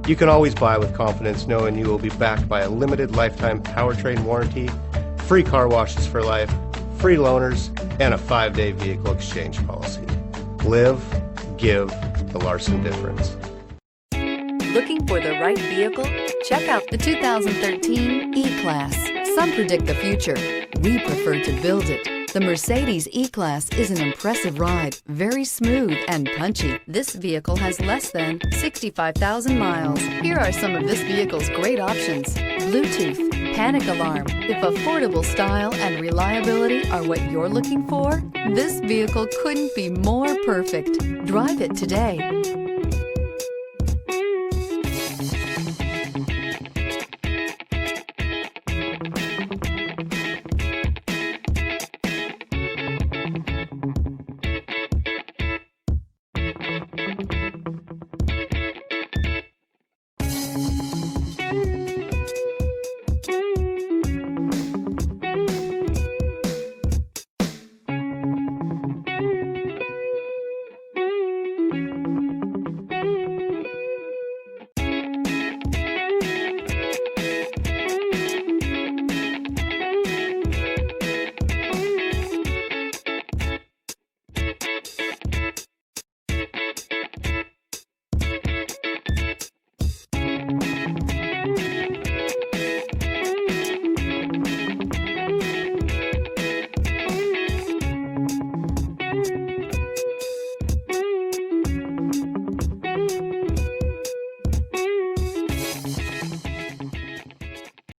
You can always buy with confidence knowing you will be backed by a limited lifetime powertrain warranty, free car washes for life, free loaners, and a 5-day vehicle exchange policy. Live, give the Larson difference. Looking for the right vehicle? Check out the 2013 E-Class. Some predict the future. We prefer to build it. The Mercedes E-Class is an impressive ride, very smooth and punchy. This vehicle has less than 65,000 miles. Here are some of this vehicle's great options: Bluetooth, panic alarm. If affordable style and reliability are what you're looking for, this vehicle couldn't be more perfect. Drive it today.